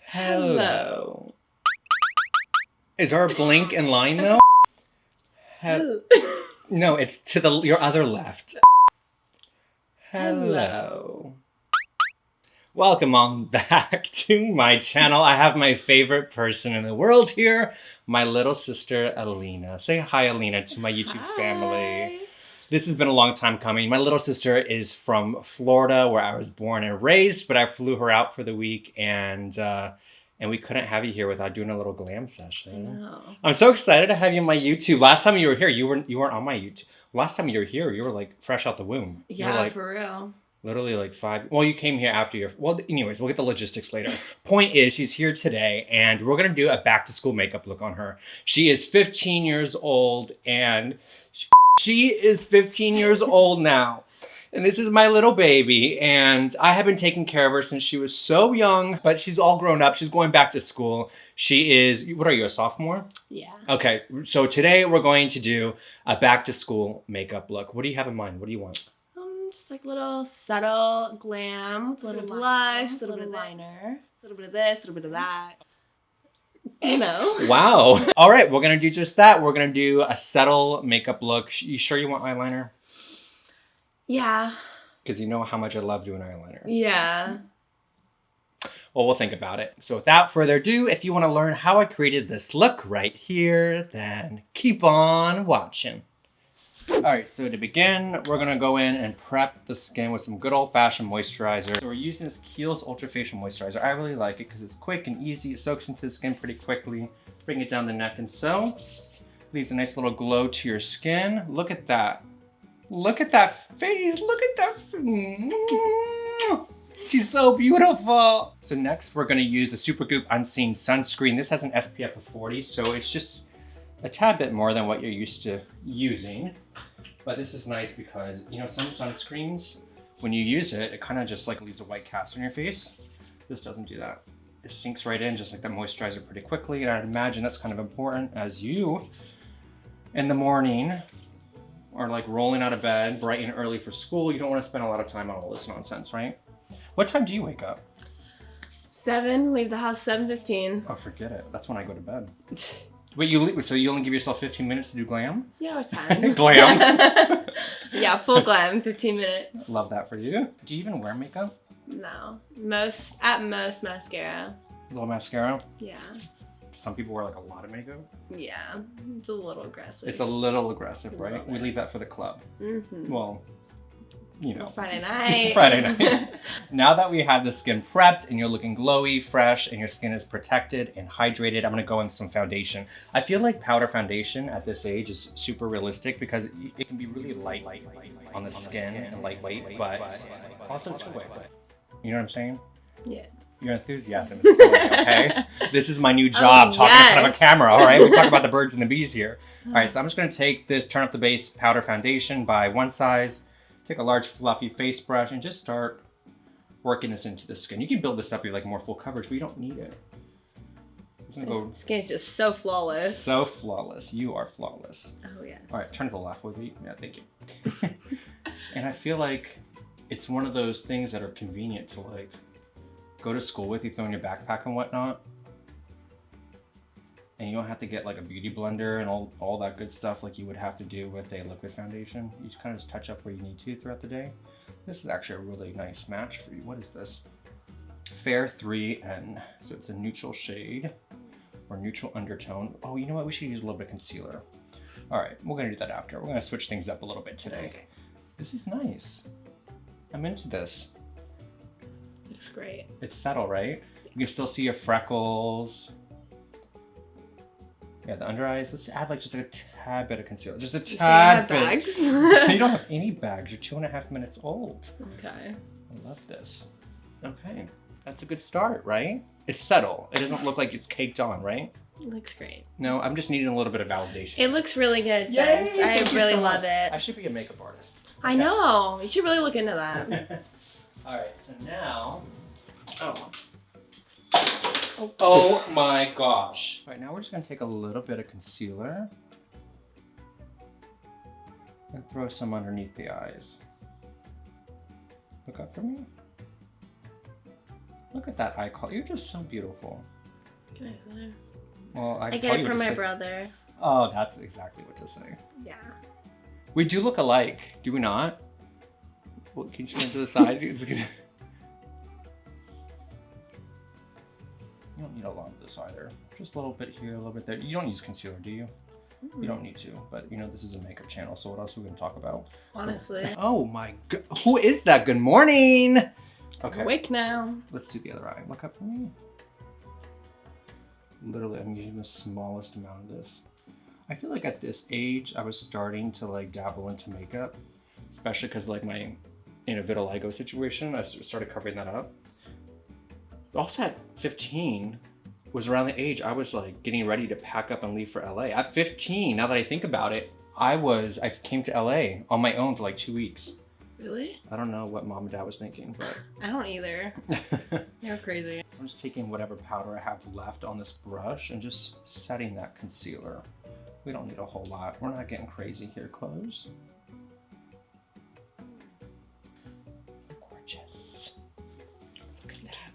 Hello. Is our blink in line though? No, it's to your other left. Hello. Welcome on back to my channel. I have my favorite person in the world here, my little sister, Alina. Say hi, Alina, to my YouTube family. This has been a long time coming. My little sister is from Florida, where I was born and raised, but I flew her out for the week, and we couldn't have you here without doing a little glam session. No. I'm so excited to have you on my YouTube. Last time you were here, you weren't on my YouTube. Last time you were here, you were like fresh out the womb. Yeah, like, for real. Literally like 5. Well, you came here after your. Well, anyways, we'll get the logistics later. Point is, she's here today, and we're gonna do a back to school makeup look on her. She is 15 years old, and she is 15 years old now. And this is my little baby, and I have been taking care of her since she was so young, but she's all grown up. She's going back to school. She is, what are you, a sophomore? Yeah. Okay, so today we're going to do a back to school makeup look. What do you have in mind? What do you want? Just like little subtle glam, a little blush, a little bit of liner, a little bit of this, a little bit of that. You know. Wow. All right, we're going to do just that. We're going to do a subtle makeup look. You sure you want eyeliner? Yeah. Because you know how much I love doing eyeliner. Yeah. Well, we'll think about it. So without further ado, if you want to learn how I created this look right here, then keep on watching. All right, so to begin, we're going to go in and prep the skin with some good old-fashioned moisturizer. So we're using this Kiehl's Ultra Facial Moisturizer. I really like it because it's quick and easy. It soaks into the skin pretty quickly. Bring it down the neck and so. Leaves a nice little glow to your skin. Look at that. Look at that face. Look at that. She's so beautiful. So next, we're going to use the Supergoop Unseen Sunscreen. This has an SPF of 40, so it's just a tad bit more than what you're used to using. But this is nice because, you know, some sunscreens, when you use it, it kind of just like leaves a white cast on your face. This doesn't do that. It sinks right in just like that moisturizer pretty quickly. And I'd imagine that's kind of important as you, in the morning, are like rolling out of bed bright and early for school. You don't want to spend a lot of time on all this nonsense, right? What time do you wake up? 7, leave the house 7:15. Oh, forget it. That's when I go to bed. Wait, so you only give yourself 15 minutes to do glam? Yeah, or 10. Glam? Yeah, full glam, 15 minutes. Love that for you. Do you even wear makeup? No. At most mascara. A little mascara? Yeah. Some people wear like a lot of makeup. Yeah, it's a little aggressive. It's a little aggressive, right? We leave that for the club. Mm-hmm. Well, you know. Friday night. Friday night. Now that we have the skin prepped and you're looking glowy, fresh, and your skin is protected and hydrated, I'm gonna go in with some foundation. I feel like powder foundation at this age is super realistic because it can be really light on the skin and lightweight, but also it's quick. You know what I'm saying? Yeah. Your enthusiasm is killing me, okay? This is my new job, talking in front of a camera, all right? We talk about the birds and the bees here. All right, so I'm just gonna take this Turn Up the Base powder foundation by one size, take a large fluffy face brush, and just start working this into the skin. You can build this up with like more full coverage, but you don't need it. I'm just gonna go. Skin's just so flawless. So flawless. You are flawless. Oh, yes. All right, turn to the left with me. Yeah, thank you. And I feel like it's one of those things that are convenient to like go to school with. You throw in your backpack and whatnot. And you don't have to get like a beauty blender and all that good stuff like you would have to do with a liquid foundation. You just kind of just touch up where you need to throughout the day. This is actually a really nice match for you. What is this? Fair 3N. So it's a neutral shade or neutral undertone. Oh, you know what? We should use a little bit of concealer. All right, we're gonna do that after. We're gonna switch things up a little bit today. Okay. This is nice. I'm into this. Looks great. It's subtle, right? You can still see your freckles. Yeah, the under eyes. Let's add like just like a tad bit of concealer. Just a tad bit. Bags? You don't have any bags. You're 2.5 minutes old. Okay. I love this. Okay, that's a good start, right? It's subtle. It doesn't look like it's caked on, right? It looks great. No, I'm just needing a little bit of validation. It looks really good, Spence. I really love it. I should be a makeup artist. Okay. I know. You should really look into that. All right, so now, oh my gosh. All right, now we're just gonna take a little bit of concealer and throw some underneath the eyes. Look up for me. Look at that eye color. You're just so beautiful. Can I say? Well, I get it from my brother. Oh, that's exactly what to say. Yeah. We do look alike, do we not? Well, can you turn to the side? You don't need a lot of this either. Just a little bit here, a little bit there. You don't use concealer, do you? Mm-hmm. You don't need to, but you know, this is a makeup channel, so what else are we gonna talk about? Honestly. Oh my god, who is that? Good morning! Okay. Awake now. Let's do the other eye. Look up for me. Literally, I'm using the smallest amount of this. I feel like at this age, I was starting to like dabble into makeup, especially because like my, in a vitiligo situation, I started covering that up. Also at 15 was around the age I was like getting ready to pack up and leave for LA. At 15, now that I think about it, I came to LA on my own for like 2 weeks. Really? I don't know what mom and dad was thinking, but. I don't either. You're crazy. I'm just taking whatever powder I have left on this brush and just setting that concealer. We don't need a whole lot. We're not getting crazy here, close. Gorgeous. Look at that.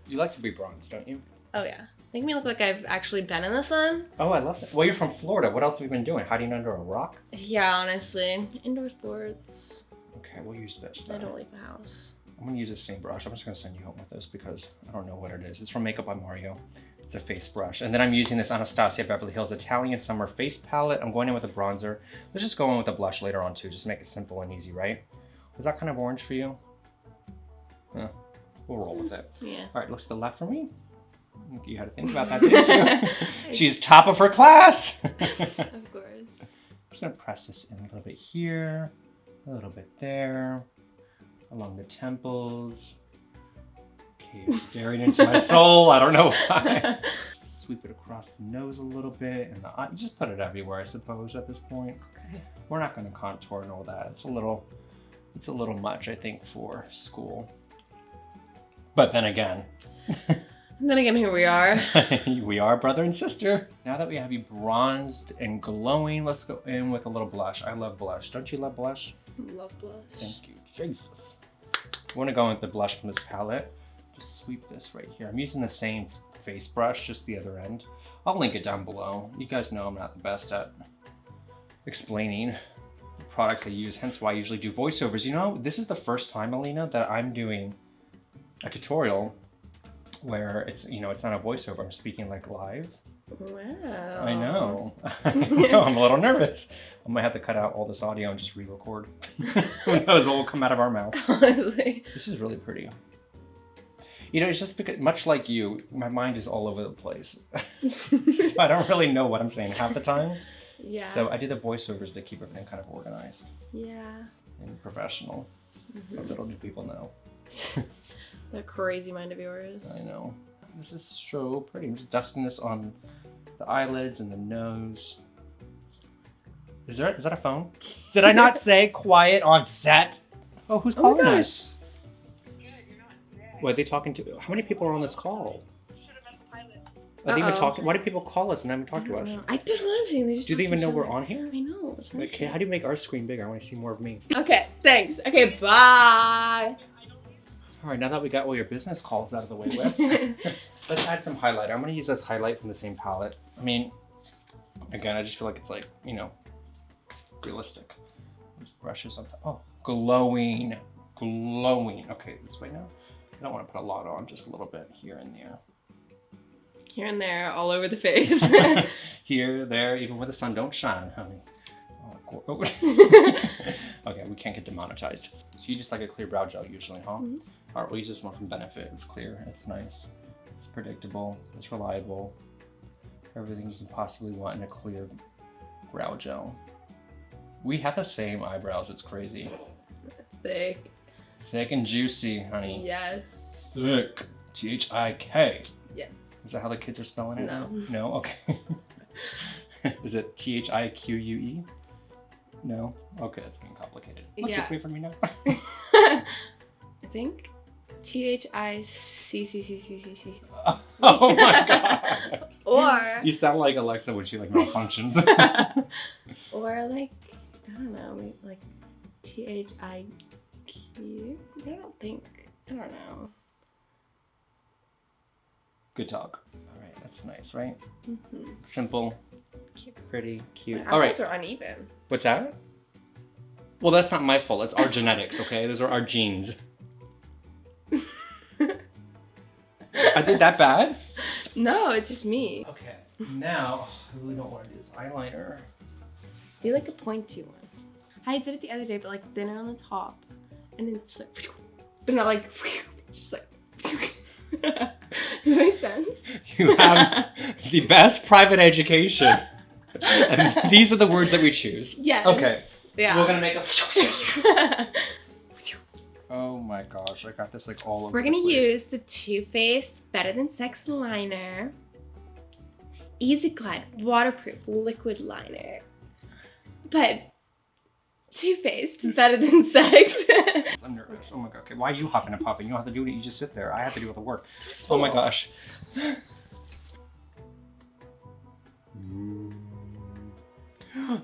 You like to be bronzed, don't you? Oh yeah. Make me look like I've actually been in the sun. Oh, I love that. Well, you're from Florida. What else have you been doing? Hiding under a rock? Yeah, honestly. Indoor sports. Okay, we'll use this then. I don't leave the house. I'm gonna use the same brush. I'm just gonna send you home with this because I don't know what it is. It's from Makeup by Mario. It's a face brush. And then I'm using this Anastasia Beverly Hills Italian Summer Face Palette. I'm going in with a bronzer. Let's just go in with a blush later on too. Just make it simple and easy, right? Was that kind of orange for you? Yeah, we'll roll with it. Yeah. All right, look to the left for me. You had to think about that, didn't you? She's top of her class. Of course. I'm just gonna press this in a little bit here, a little bit there, along the temples. Okay, you're staring into my soul. I don't know why. Sweep it across the nose a little bit, and the eye. You just put it everywhere, I suppose, at this point. Okay. We're not gonna contour and all that. It's a little much, I think, for school. But then again. And then again, here we are. We are brother and sister. Now that we have you bronzed and glowing, let's go in with a little blush. I love blush. Don't you love blush? Love blush. Thank you, Jesus. I want to go in with the blush from this palette. Just sweep this right here. I'm using the same face brush, just the other end. I'll link it down below. You guys know I'm not the best at explaining the products I use, hence why I usually do voiceovers. You know, this is the first time, Alina, that I'm doing a tutorial where it's, you know, it's not a voiceover. I'm speaking like live. Wow. I know. I know. I'm a little nervous. I might have to cut out all this audio and just re-record. Who knows what will come out of our mouth. Honestly. This is really pretty. You know, it's just because, much like you, my mind is all over the place. So I don't really know what I'm saying half the time. Yeah. So I do the voiceovers that keep everything kind of organized. Yeah. And professional. But little do people know. That crazy mind of yours. I know. This is so pretty. I'm just dusting this on the eyelids and the nose. Is that a phone? Did I not say quiet on set? Oh, who's calling us? What are they talking to? How many people are on this call? Are they even talking? Why do people call us and not even talk to us? I just want to see. Do they even know we're on here? I know. Okay, how do you make our screen bigger? I want to see more of me. Okay, thanks. Okay, bye. All right, now that we got all your business calls out of the way with, let's add some highlighter. I'm gonna use this highlight from the same palette. I mean, again, I just feel like it's like, you know, realistic. Just brushes on top. Oh, glowing, glowing. Okay, this way now. I don't want to put a lot on, just a little bit here and there. Here and there, all over the face. Here, there, even where the sun don't shine, honey. Oh. Okay, we can't get demonetized. So you just like a clear brow gel usually, huh? Mm-hmm. All right, we'll use this one from Benefit. It's clear, it's nice, it's predictable, it's reliable. Everything you can possibly want in a clear brow gel. We have the same eyebrows, it's crazy. Thick. Thick and juicy, honey. Yes. Thick. T-H-I-K. Yes. Is that how the kids are spelling it? No. No? Okay. Is it T-H-I-Q-U-E? No? Okay, that's getting complicated. Look this way for me now. I think T-H-I-C-C-C-C-C-C. Oh my god. Or... You sound like Alexa when she like malfunctions. Or like, I don't know, like T-H-I-Q? I don't know. Good dog. All right, that's nice, right? Mm-hmm. Simple, Cute. pretty, cute. My All right. eyebrows are uneven. What's that? Well, that's not my fault. It's our genetics, okay? Those are our genes. I did that bad? No, it's just me. Okay. Now, I really don't want to do this eyeliner. Do like a pointy one. I did it the other day, but like thinner on the top, and then it's like, but not like, just like. Does that make sense? You have the best private education. And these are the words that we choose. Yes. Okay. Yeah. We're gonna make a. Oh my gosh, I got this like all over. We're gonna use the Too Faced Better Than Sex liner. Easy Glide waterproof liquid liner. But Too Faced Better Than Sex. I'm nervous. Oh my god. Okay, why are you huffing and puffing? You don't have to do it. You just sit there. I have to do all the work. Stressful. Oh my gosh.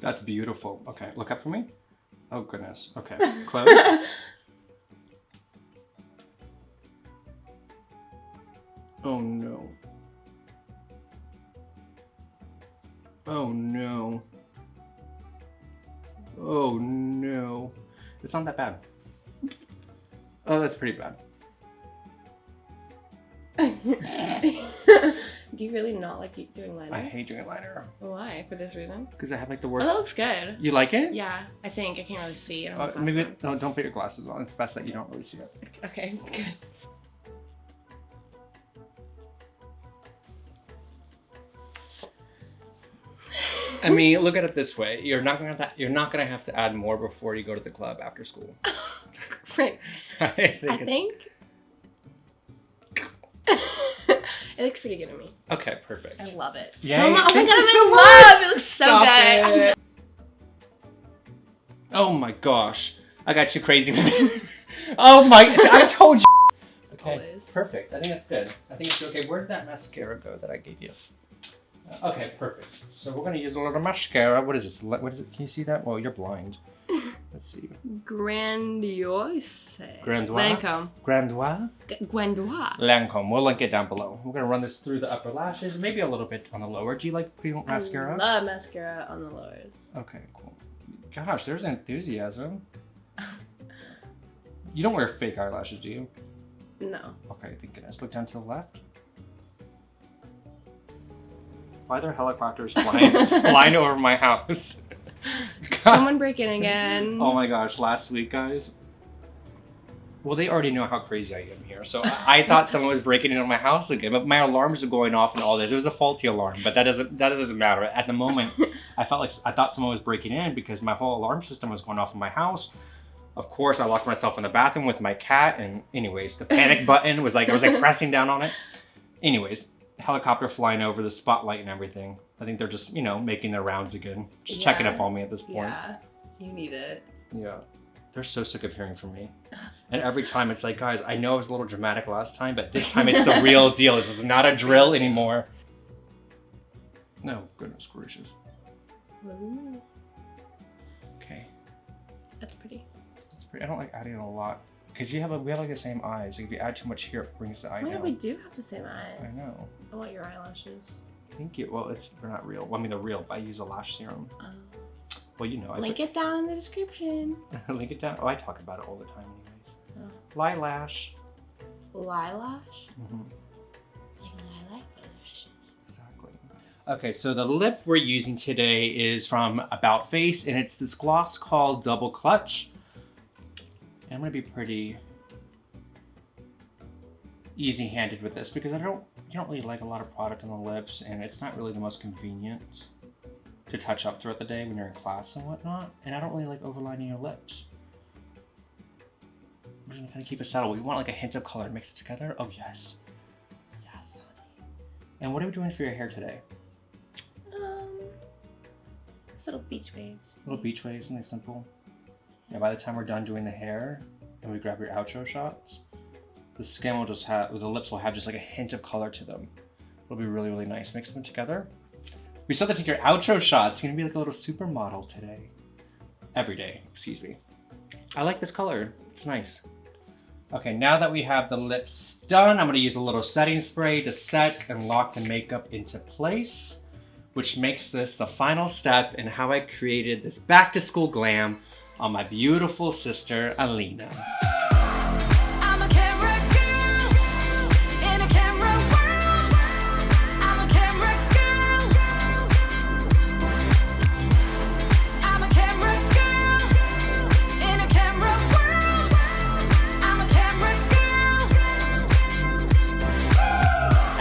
That's beautiful. Okay, look up for me. Oh goodness. Okay, close. Oh no. Oh no. Oh no. It's not that bad. Oh, that's pretty bad. Do you really not like doing liner? I hate doing liner. Why? For this reason? Because I have like the Oh, worst. that looks good. You like it? Yeah, I think. I can't really see. I don't have Maybe glasses no, don't put your glasses on. It's best that you don't really see it. on. Okay, good. I mean, look at it this way: you're not gonna have to add more before you go to the club after school. Right. I think. It looks pretty good on me. Okay, perfect. I love it. Yay. So much. Oh my Thank god, you I'm so in much. love. It looks so Stop good. it. Oh my gosh, I got you crazy with it. Oh my! I told you. Okay, Always. perfect. I think that's good. I think it's okay. Where did that mascara go that I gave you? Okay, perfect. So we're gonna use a little mascara. What is this? What is it? Can you see that? Well, you're blind. Let's see. Grandiose. Grandiose? Lancome. Grandiose? Grandiose. Lancome. We'll link it down below. We're gonna run this through the upper lashes, maybe a little bit on the lower. Do you like mascara? I love mascara on the lowers. Okay, cool. Gosh, there's enthusiasm. You don't wear fake eyelashes, do you? No. Okay, thank goodness. Look down to the left. Why are there helicopters flying over my house? Someone break in again. Oh my gosh, last week, guys. Well, they already know how crazy I am here. So I thought someone was breaking into my house again, but my alarms were going off and all this. It was a faulty alarm, but that doesn't matter. At the moment, I thought someone was breaking in because my whole alarm system was going off in my house. Of course, I locked myself in the bathroom with my cat, and anyways, the panic button was like, I was like pressing down on it. Anyways, helicopter flying over, the spotlight and everything. I think they're just, making their rounds again. Just checking up on me at this point. Yeah, you need it. Yeah. They're so sick of hearing from me. And every time it's like, guys, I know it was a little dramatic last time, but this time it's the real deal. This is not a drill anymore. No, goodness gracious. Okay. That's pretty. That's pretty. I don't like adding a lot. Because we have like the same eyes. Like if you add too much here, it brings the eye Oh, yeah, down. we do have the same eyes. I know. I want your eyelashes. Thank you. Well, they're not real. Well, I mean, they're real, but I use a lash serum. Well, Link it down in the description. Link it down. Oh, I talk about it all the time anyways. Oh. Lilash. Lilash? Mm-hmm. Like lilac eyelashes. Exactly. Okay, so the lip we're using today is from About Face, and it's this gloss called Double Clutch. And I'm gonna be pretty easy-handed with this because you don't really like a lot of product on the lips, and it's not really the most convenient to touch up throughout the day when you're in class and whatnot. And I don't really like overlining your lips. We're just gonna kind of keep it subtle. We want like a hint of color to mix it together. Oh yes. Yes, honey. And what are we doing for your hair today? It's little beach waves. Little beach waves, something simple. Yeah, by the time we're done doing the hair and we grab your outro shots, the skin will just have, the lips will have just like a hint of color to them. It'll be really, really nice. Mix them together. We still have to take your outro shots. You're gonna be like a little supermodel today. Every day, excuse me. I like this color. It's nice. Okay, now that we have the lips done, I'm gonna use a little setting spray to set and lock the makeup into place, which makes this the final step in how I created this back to school glam on my beautiful sister, Alina.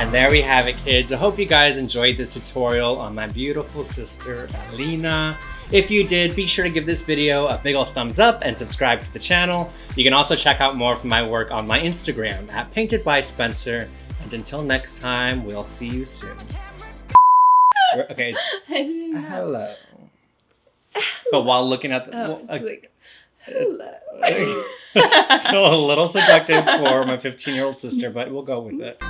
And there we have it, kids. I hope you guys enjoyed this tutorial on my beautiful sister, Alina. If you did, be sure to give this video a big ol' thumbs up and subscribe to the channel. You can also check out more from my work on my Instagram at Painted by Spencer. And until next time, we'll see you soon. Okay, it's hello. But while looking at the... hello. It's still a little seductive for my 15-year-old sister, but we'll go with it.